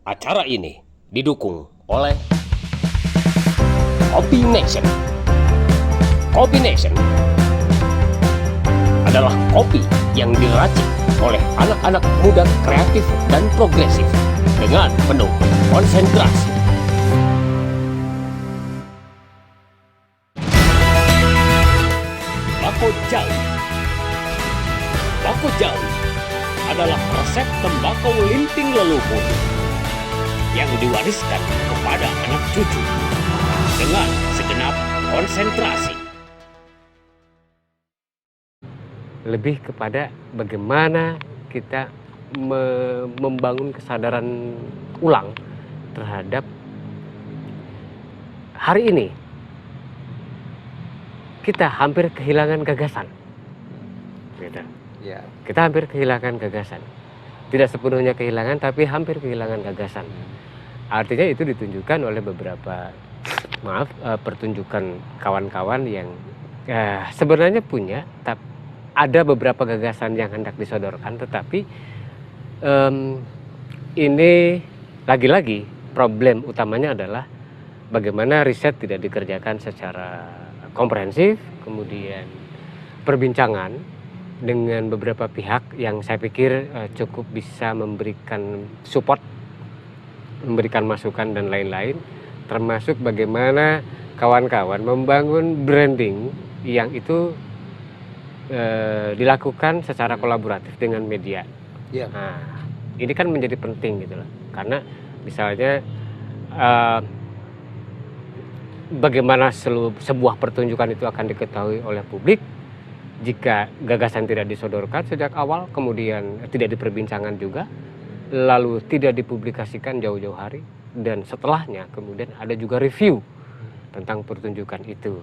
Acara ini didukung oleh Kopi Nation. Kopi Nation adalah kopi yang diracik oleh anak-anak muda kreatif dan progresif dengan penuh konsentrasi. Bako Jawi. Bako Jawi adalah resep tembakau linting leluhur yang diwariskan kepada anak cucu dengan segenap konsentrasi. Lebih kepada bagaimana kita membangun kesadaran ulang terhadap hari ini. Kita hampir kehilangan gagasan. Gitu. Ya. Kita hampir kehilangan gagasan. Tidak sepenuhnya kehilangan, tapi hampir kehilangan gagasan. Artinya itu ditunjukkan oleh beberapa, pertunjukan kawan-kawan yang sebenarnya punya, ada beberapa gagasan yang hendak disodorkan, tetapi ini lagi-lagi problem utamanya adalah bagaimana riset tidak dikerjakan secara komprehensif, kemudian perbincangan dengan beberapa pihak yang saya pikir cukup bisa memberikan support, memberikan masukan dan lain-lain, termasuk bagaimana kawan-kawan membangun branding yang itu dilakukan secara kolaboratif dengan media. Ya. Nah, ini kan menjadi penting gitu loh, karena misalnya bagaimana sebuah pertunjukan itu akan diketahui oleh publik jika gagasan tidak disodorkan sejak awal, kemudian tidak diperbincangkan juga, lalu tidak dipublikasikan jauh-jauh hari, dan setelahnya kemudian ada juga review tentang pertunjukan itu.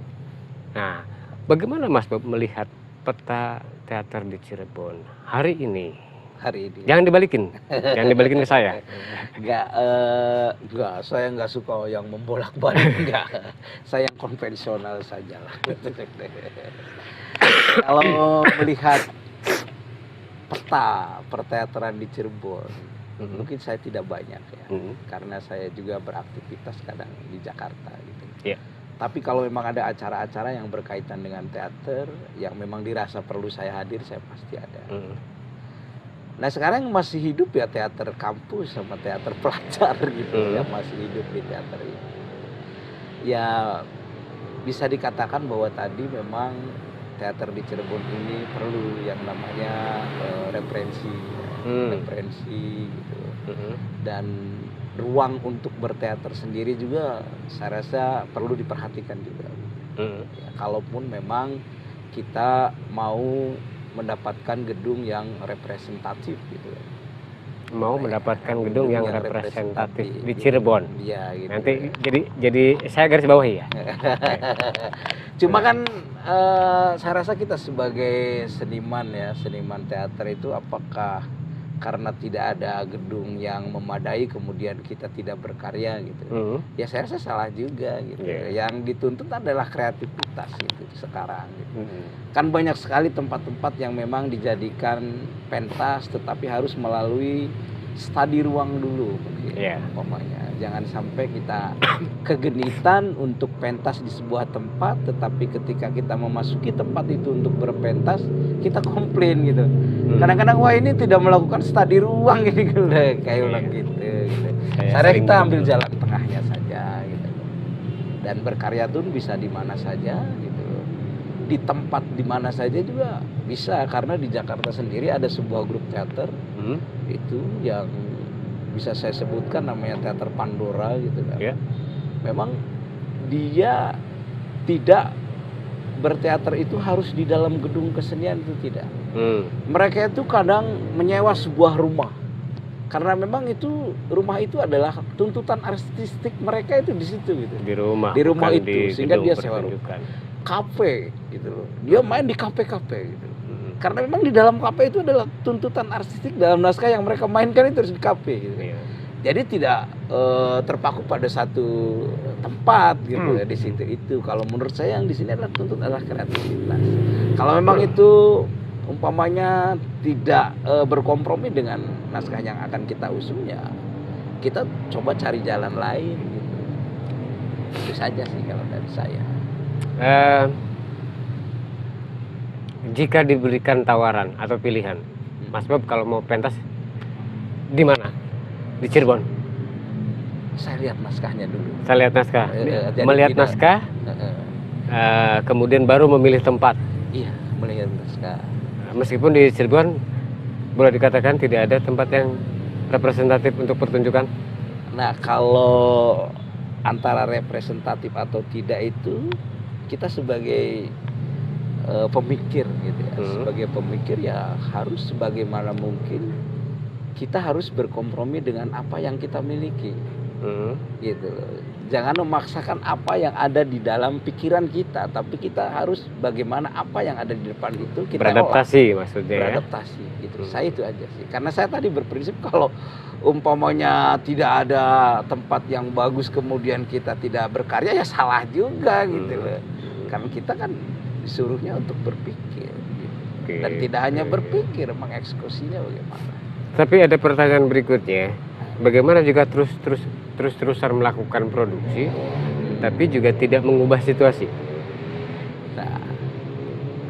Nah, bagaimana Mas Bob melihat peta teater di Cirebon hari ini? Hari ini. Jangan dibalikin, jangan dibalikin ke saya. Enggak, saya nggak suka yang membolak-balik, enggak. Saya yang konvensional saja lah. Kalau melihat peta perteateran di Cirebon, mungkin saya tidak banyak ya, karena saya juga beraktivitas kadang di Jakarta gitu. Yeah. Tapi kalau memang ada acara-acara yang berkaitan dengan teater, yang memang dirasa perlu saya hadir, saya pasti ada. Nah sekarang masih hidup ya teater kampus sama teater pelajar gitu, yang masih hidup di teater ini. Ya bisa dikatakan bahwa tadi memang teater di Cirebon ini perlu yang namanya referensi gitu. Dan ruang untuk berteater sendiri juga saya rasa perlu diperhatikan juga. Ya, kalaupun memang kita mau mendapatkan gedung yang representatif gitu. Mau mendapatkan gedung yang representatif di Cirebon. Iya gitu. Nanti jadi saya garis bawahi ya. Cuma kan saya rasa kita sebagai seniman ya, seniman teater itu apakah karena tidak ada gedung yang memadai kemudian kita tidak berkarya gitu. Ya saya rasa salah juga gitu. Yang dituntut adalah kreativitas gitu sekarang gitu. Kan banyak sekali tempat-tempat yang memang dijadikan pentas tetapi harus melalui studi ruang dulu umpamanya. Jangan sampai kita kegenitan untuk pentas di sebuah tempat, tetapi ketika kita memasuki tempat itu untuk berpentas, kita komplain gitu. Kadang-kadang wah ini tidak melakukan studi ruang ini kayak ulang gitu. Saya kita ambil jalan tengahnya saja gitu. Dan berkarya tuh bisa di mana saja gitu. Di tempat di mana saja juga bisa, karena di Jakarta sendiri ada sebuah grup teater itu yang bisa saya sebutkan namanya Teater Pandora gitu kan. Memang dia tidak berteater itu harus di dalam gedung kesenian, itu tidak. Mereka itu kadang menyewa sebuah rumah, karena memang itu rumah itu adalah tuntutan artistik mereka itu di situ gitu. Di rumah itu sehingga dia sewa rumah. Kafe gitu loh. Dia main di kafe-kafe gitu. Karena memang di dalam kafe itu adalah tuntutan artistik dalam naskah yang mereka mainkan itu harus di kafe gitu. Jadi tidak terpaku pada satu tempat gitu di situ itu. Kalau menurut saya yang di sini adalah tuntut adalah kreativitas. Kalau memang itu umpamanya tidak berkompromi dengan naskah yang akan kita usung, ya kita coba cari jalan lain gitu. Itu saja sih kalau dari saya. Jika diberikan tawaran atau pilihan, Mas Bob kalau mau pentas di mana? Di Cirebon. Saya lihat naskahnya dulu. Saya lihat naskah. Jadi Melihat tidak- naskah, kemudian baru memilih tempat. Iya, melihat naskah. Meskipun di Cirebon boleh dikatakan tidak ada tempat yang representatif untuk pertunjukan. Nah, kalau antara representatif atau tidak itu kita sebagai pemikir gitu ya. Sebagai pemikir ya harus sebagaimana mungkin kita harus berkompromi dengan apa yang kita miliki. Gitu. Jangan memaksakan apa yang ada di dalam pikiran kita, tapi kita harus bagaimana apa yang ada di depan itu kita Beradaptasi olah. maksudnya ya. Beradaptasi gitu. Saya itu aja sih. Karena saya tadi berprinsip kalau umpamanya tidak ada tempat yang bagus kemudian kita tidak berkarya ya salah juga gitu loh. Karena kita kan disuruhnya untuk berpikir gitu. Dan tidak hanya berpikir, mengeksekusinya bagaimana. Tapi ada pertanyaan berikutnya, bagaimana jika terus-terusan melakukan produksi, tapi juga tidak mengubah situasi? Nah,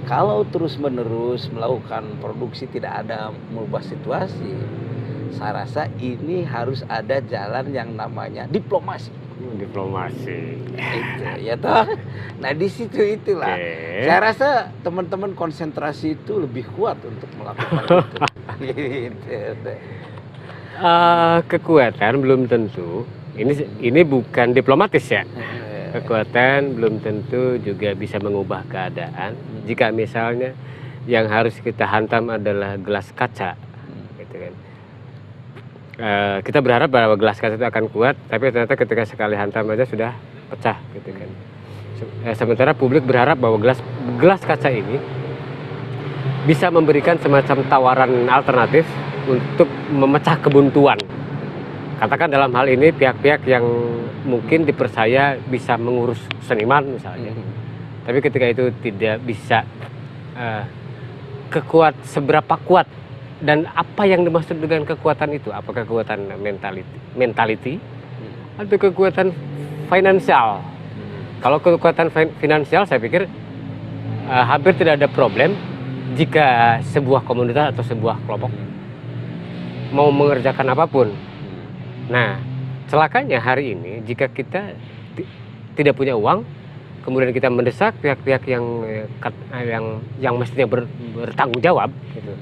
kalau terus-menerus melakukan produksi tidak ada mengubah situasi, saya rasa ini harus ada jalan yang namanya diplomasi. Diplomasi. Itu, ya toh. Nah di situ itulah. Saya rasa teman-teman konsentrasi itu lebih kuat untuk melakukan itu. Gitu. Kekuatan belum tentu. Ini bukan diplomatis ya. Kekuatan belum tentu juga bisa mengubah keadaan. Jika misalnya yang harus kita hantam adalah gelas kaca, gitu kan. Kita berharap bahwa gelas kaca itu akan kuat, tapi ternyata ketika sekali hantam aja sudah pecah, gitu kan. Sementara publik berharap bahwa gelas kaca ini bisa memberikan semacam tawaran alternatif untuk memecah kebuntuan. Katakan dalam hal ini pihak-pihak yang mungkin dipercaya bisa mengurus seniman misalnya, tapi ketika itu tidak bisa seberapa kuat. Dan apa yang dimaksud dengan kekuatan itu? Apakah kekuatan mentality atau kekuatan finansial? Kalau kekuatan finansial saya pikir hampir tidak ada problem jika sebuah komunitas atau sebuah kelompok mau mengerjakan apapun. Nah, celakanya hari ini jika kita tidak punya uang, kemudian kita mendesak pihak-pihak yang mestinya bertanggung jawab gitu,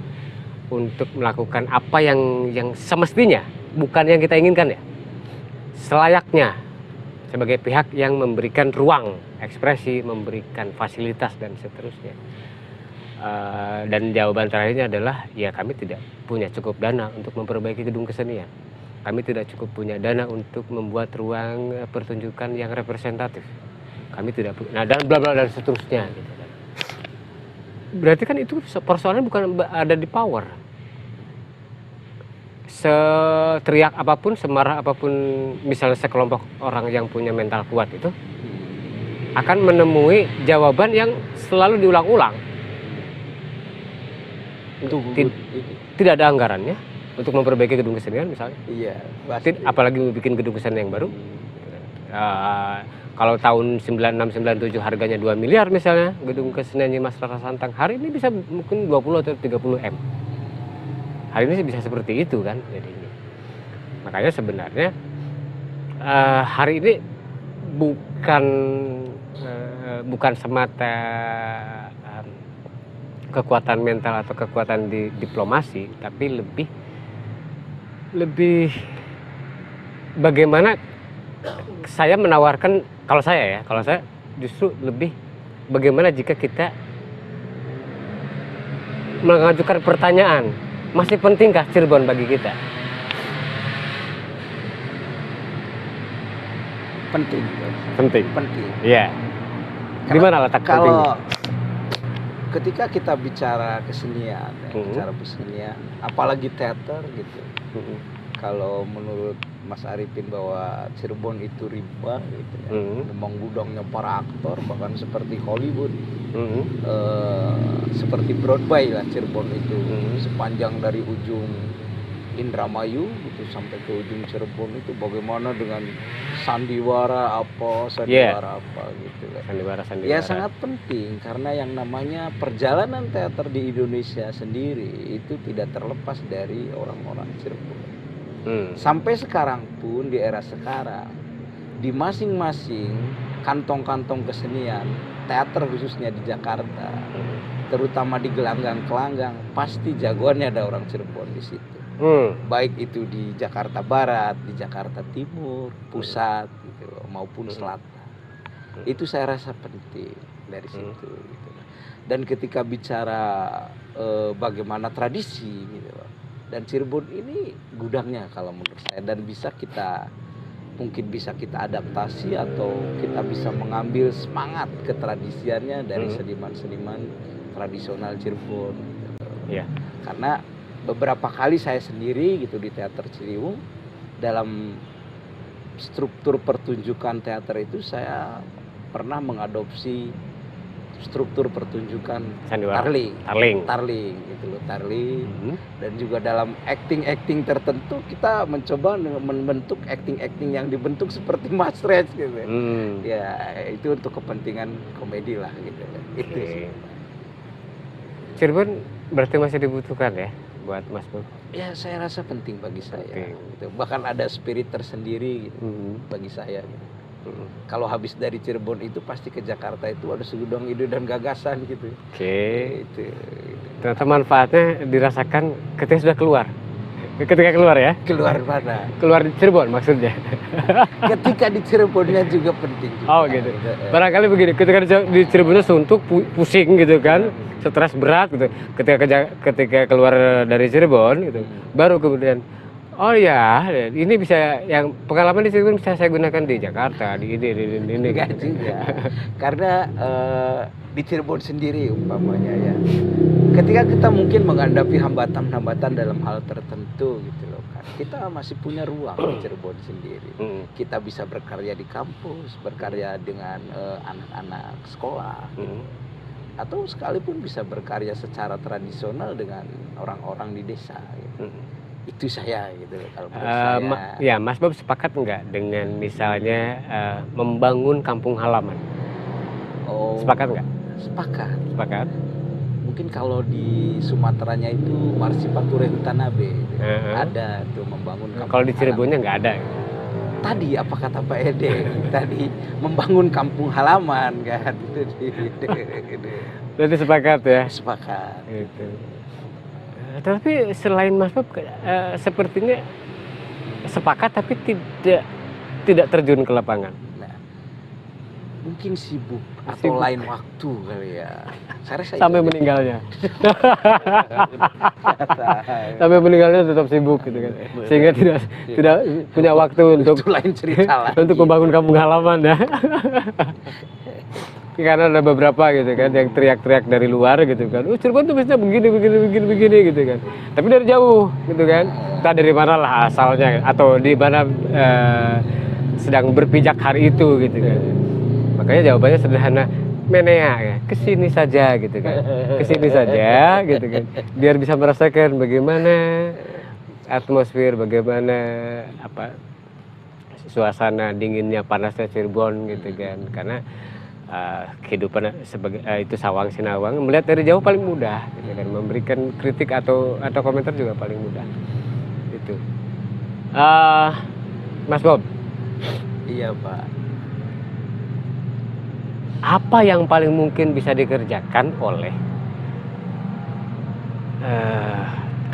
untuk melakukan apa yang semestinya, bukan yang kita inginkan ya, selayaknya sebagai pihak yang memberikan ruang ekspresi, memberikan fasilitas dan seterusnya. Dan jawaban terakhirnya adalah ya kami tidak punya cukup dana untuk memperbaiki gedung kesenian, kami tidak cukup punya dana untuk membuat ruang pertunjukan yang representatif, kami tidak punya, dan bla bla dan seterusnya gitu. Berarti kan itu persoalannya bukan ada di power. Seteriak apapun, semarah apapun, misalnya sekelompok orang yang punya mental kuat itu akan menemui jawaban yang selalu diulang-ulang. Tidak ada anggarannya untuk memperbaiki gedung kesenian misalnya. Iya. Apalagi bikin gedung kesenian yang baru. Kalau tahun 96-97 harganya 2 miliar misalnya, gedung keseniannya Mas Rara Santang, hari ini bisa mungkin 20 atau 30 M. Hari ini bisa seperti itu kan jadinya. Makanya sebenarnya hari ini bukan semata kekuatan mental atau kekuatan di diplomasi, tapi lebih bagaimana saya menawarkan, kalau saya justru lebih bagaimana jika kita mengajukan pertanyaan, masih pentingkah Cirebon bagi kita? Penting. Iya. Di mana letak pentingnya? Ketika kita bicara kesenian, bicara kesenian, apalagi teater gitu. Kalau menurut Mas Arifin bahwa Cirebon itu rimba gitu ya, memang gudangnya para aktor, bahkan seperti Hollywood, seperti Broadway lah Cirebon itu, sepanjang dari ujung Indramayu gitu sampai ke ujung Cirebon itu bagaimana dengan sandiwara apa gitu kan. Sandiwara. Ya sangat penting karena yang namanya perjalanan teater di Indonesia sendiri itu tidak terlepas dari orang-orang Cirebon. Sampai sekarang pun di era sekarang di masing-masing kantong-kantong kesenian teater khususnya di Jakarta, terutama di gelanggang-gelanggang, pasti jagoannya ada orang Cirebon di situ. Baik itu di Jakarta Barat, di Jakarta Timur, pusat gitu, maupun selatan. Itu saya rasa penting dari situ gitu. Dan ketika bicara bagaimana tradisi gitu, dan Cirebon ini gudangnya kalau menurut saya, dan mungkin bisa kita adaptasi atau kita bisa mengambil semangat ketradisiannya dari seniman-seniman tradisional Cirebon gitu. Karena beberapa kali saya sendiri gitu di Teater Ciliwung dalam struktur pertunjukan teater itu saya pernah mengadopsi struktur pertunjukan tarling gitu loh, dan juga dalam acting tertentu kita mencoba membentuk acting yang dibentuk seperti Mas Rez gitu. Ya itu untuk kepentingan komedi lah gitu. Itu sih. Cirebon berarti masih dibutuhkan ya buat Mas Bob? Ya saya rasa penting bagi saya gitu. Bahkan ada spirit tersendiri gitu, bagi saya gitu. Kalau habis dari Cirebon itu pasti ke Jakarta itu ada segudang ide dan gagasan gitu. Itu. Ternyata manfaatnya dirasakan ketika sudah keluar. Ketika keluar ya? Keluar mana? Keluar di Cirebon maksudnya. Ketika di Cirebonnya juga penting juga. Oh gitu. Barangkali begini, ketika di Cirebonnya suntuk, pusing gitu kan, stres berat gitu. Ketika keluar dari Cirebon gitu, baru kemudian oh ya, ini bisa yang pengalaman di Cirebon bisa saya gunakan di Jakarta, di ini. Enggak juga. Karena di Cirebon sendiri umpamanya ya, ketika kita mungkin menghadapi hambatan-hambatan dalam hal tertentu gitu loh kan, kita masih punya ruang di Cirebon sendiri. Kita bisa berkarya di kampus, berkarya dengan anak-anak sekolah gitu. Atau sekalipun bisa berkarya secara tradisional dengan orang-orang di desa gitu. Itu saya gitu kalau menurut saya. Ya, Mas Bob sepakat enggak dengan misalnya membangun kampung halaman? Sepakat enggak? Sepakat. Mungkin kalau di Sumateranya itu Marsipature Hutanabe ada tuh membangun kampung. Kalau di Cirebonnya enggak ada. Tadi apa kata Pak Ede? Tadi membangun kampung halaman kan. Berarti sepakat ya? Sepakat. Gitu. Tapi selain Mas Bob sepertinya sepakat tapi tidak terjun ke lapangan. Nah, mungkin sibuk atau lain waktu kali ya. Sampai meninggalnya. Sampai meninggalnya tetap sibuk gitu kan. Sehingga tidak punya waktu untuk itu lain cerita lagi. Untuk membangun kampung halaman ya. Karena ada beberapa gitu kan yang teriak-teriak dari luar gitu kan. Cirebon tuh biasanya begini gitu kan. Tapi dari jauh gitu kan. Entah dari mana lah asalnya atau di mana sedang berpijak hari itu gitu kan. Makanya jawabannya sederhana, menea ya, kesini saja gitu kan. Kesini saja gitu kan. Biar bisa merasakan bagaimana atmosfer, bagaimana suasana dinginnya panasnya Cirebon gitu kan. Karena kehidupan sebagai itu Sawang Sinawang melihat dari jauh paling mudah gitu kan, memberikan kritik atau komentar juga paling mudah itu. Mas Bob, iya Pak, apa yang paling mungkin bisa dikerjakan oleh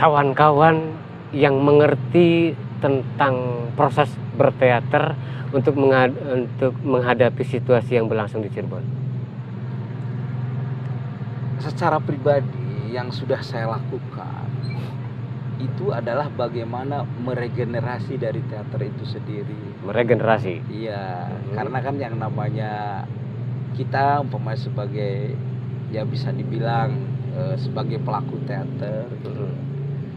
kawan-kawan yang mengerti tentang proses berteater untuk menghadapi situasi yang berlangsung di Cirebon? Secara pribadi yang sudah saya lakukan itu adalah bagaimana meregenerasi dari teater itu sendiri. Meregenerasi? Iya, karena kan yang namanya kita umpamanya sebagai ya bisa dibilang sebagai pelaku teater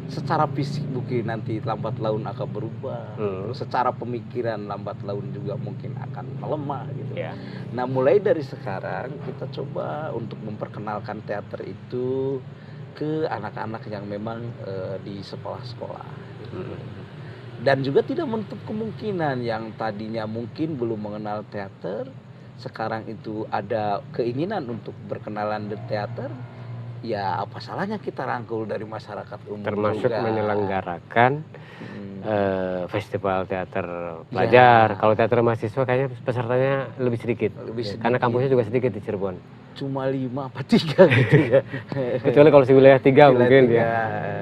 secara fisik mungkin nanti lambat laun akan berubah, secara pemikiran lambat laun juga mungkin akan melemah gitu. Nah mulai dari sekarang kita coba untuk memperkenalkan teater itu ke anak-anak yang memang di sekolah-sekolah Dan juga tidak menutup kemungkinan yang tadinya mungkin belum mengenal teater, sekarang itu ada keinginan untuk berkenalan dengan teater, ya apa salahnya kita rangkul dari masyarakat umum termasuk juga. menyelenggarakan festival teater pelajar. Kalau teater mahasiswa kayaknya pesertanya lebih sedikit. Karena kampusnya juga sedikit di Cirebon. Cuma 5 apa 3 gitu ya. Kecuali kalau si wilayah 3 Wilayah mungkin 3. ya.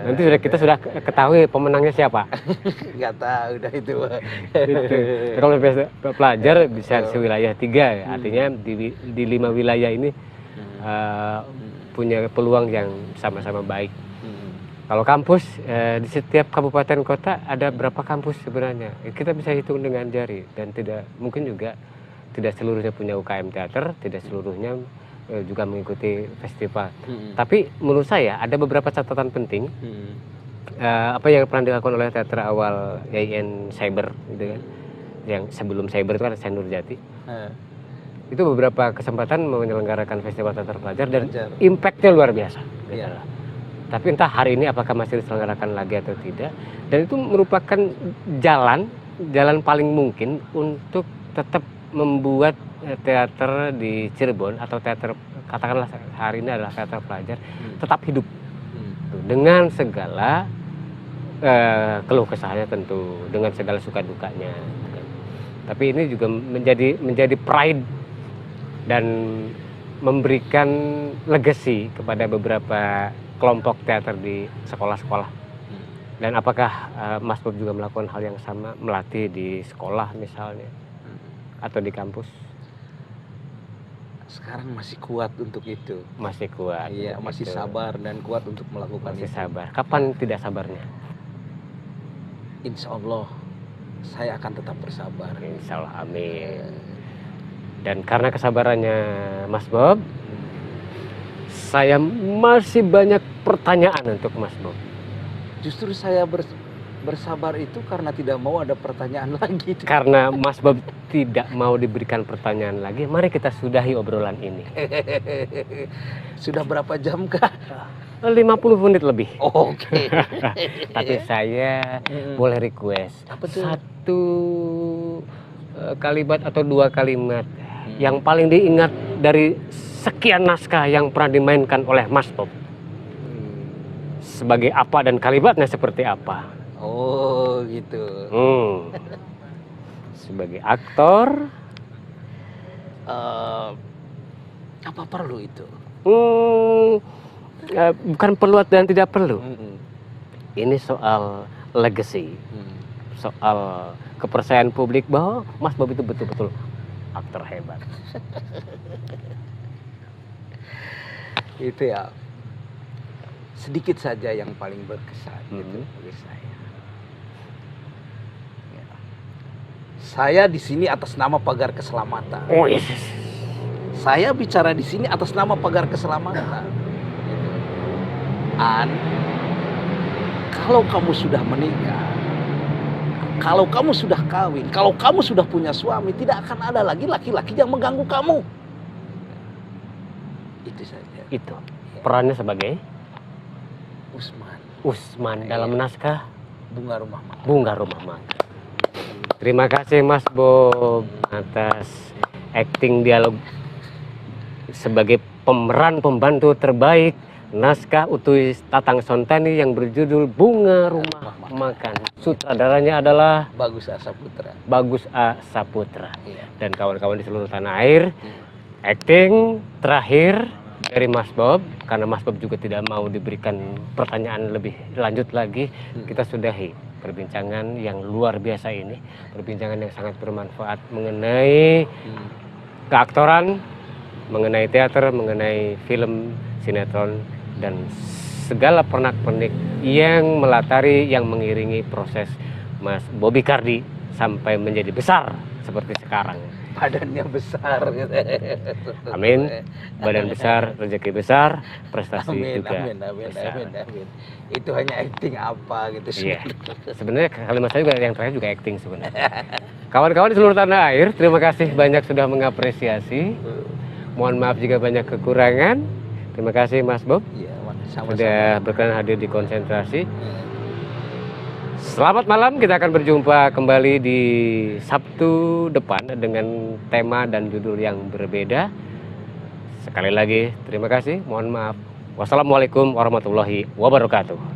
Nanti kita sudah ketahui pemenangnya siapa. Nggak tahu udah itu. Gitu. Kalau pelajar bisa sewilayah 3 ya. Artinya di 5 wilayah ini punya peluang yang sama-sama baik. Kalau kampus di setiap kabupaten kota ada berapa kampus sebenarnya? Kita bisa hitung dengan jari dan mungkin juga tidak seluruhnya punya UKM teater, tidak seluruhnya juga mengikuti festival. Tapi menurut saya ada beberapa catatan penting. Apa yang pernah dilakukan oleh teater awal YIN Cyber gitu kan. Yang sebelum Cyber itu kan Sen Nurjati. Itu beberapa kesempatan menyelenggarakan festival teater pelajar dan impact-nya luar biasa. Gitu. Tapi entah hari ini apakah masih diselenggarakan lagi atau tidak. Dan itu merupakan jalan paling mungkin untuk tetap membuat teater di Cirebon atau teater katakanlah hari ini adalah teater pelajar tetap hidup dengan segala keluh kesahnya tentu, dengan segala suka dukanya. Tapi ini juga menjadi pride dan memberikan legacy kepada beberapa kelompok teater di sekolah-sekolah. Dan apakah Mas Bob juga melakukan hal yang sama, melatih di sekolah misalnya atau di kampus? Sekarang masih kuat untuk itu. Masih kuat. Iya, masih itu. sabar dan kuat untuk melakukan masih itu. sabar. Kapan tidak sabarnya? Insya Allah saya akan tetap bersabar. Insya Allah, amin. Dan karena kesabarannya Mas Bob, saya masih banyak pertanyaan untuk Mas Bob. Justru saya bersabar itu karena tidak mau ada pertanyaan lagi. Karena Mas Bob tidak mau diberikan pertanyaan lagi, mari kita sudahi obrolan ini. Sudah berapa jam kah? 50 menit lebih. Oke. Tapi saya boleh request Apa tuh? satu kalimat atau 2 kalimat yang paling diingat dari sekian naskah yang pernah dimainkan oleh Mas Bob. Sebagai apa dan kalimatnya seperti apa? Oh gitu. Sebagai aktor, Apa perlu itu? bukan perlu dan tidak perlu. Ini soal legacy, soal kepercayaan publik bahwa Mas Bob itu betul-betul aktor hebat. Itu ya. Sedikit saja yang paling berkesan gitu bagi saya. Ya. Saya di sini atas nama Pagar Keselamatan. Oh yes. Saya bicara di sini atas nama Pagar Keselamatan. Kalau kamu sudah menikah, kalau kamu sudah kawin, kalau kamu sudah punya suami, tidak akan ada lagi laki-laki yang mengganggu kamu. Itu saja. Itu perannya sebagai Usman dalam naskah Bunga Rumah Mangga. Bunga Rumah Mangga. Terima kasih Mas Bob atas acting dialog sebagai pemeran pembantu terbaik naskah Utuh Tatang Sontani yang berjudul Bunga Rumah Makan. Sutradaranya adalah Bagus Asaputra. Bagus A. Saputra. Iya. Dan kawan-kawan di seluruh tanah air. Acting terakhir dari Mas Bob, karena Mas Bob juga tidak mau diberikan pertanyaan lebih lanjut lagi, kita sudahi perbincangan yang luar biasa ini, perbincangan yang sangat bermanfaat mengenai keaktoran, mengenai teater, mengenai film, sinetron, dan segala pernak-pernik yang melatari, yang mengiringi proses Mas Bobby Kardi sampai menjadi besar seperti sekarang. Badannya besar. Amin. Badan besar, rezeki besar, prestasi Amin, juga amin. besar. Itu hanya acting apa gitu sih. Iya. Sebenarnya kalimat saya juga yang terakhir juga acting sebenarnya. Kawan-kawan di seluruh tanah air, terima kasih banyak sudah mengapresiasi. Mohon maaf jika banyak kekurangan. Terima kasih Mas Bob Iya, sama-sama. sudah berkenan hadir di konsentrasi. Selamat malam, kita akan berjumpa kembali di Sabtu depan dengan tema dan judul yang berbeda. Sekali lagi, terima kasih, mohon maaf. Wassalamualaikum warahmatullahi wabarakatuh.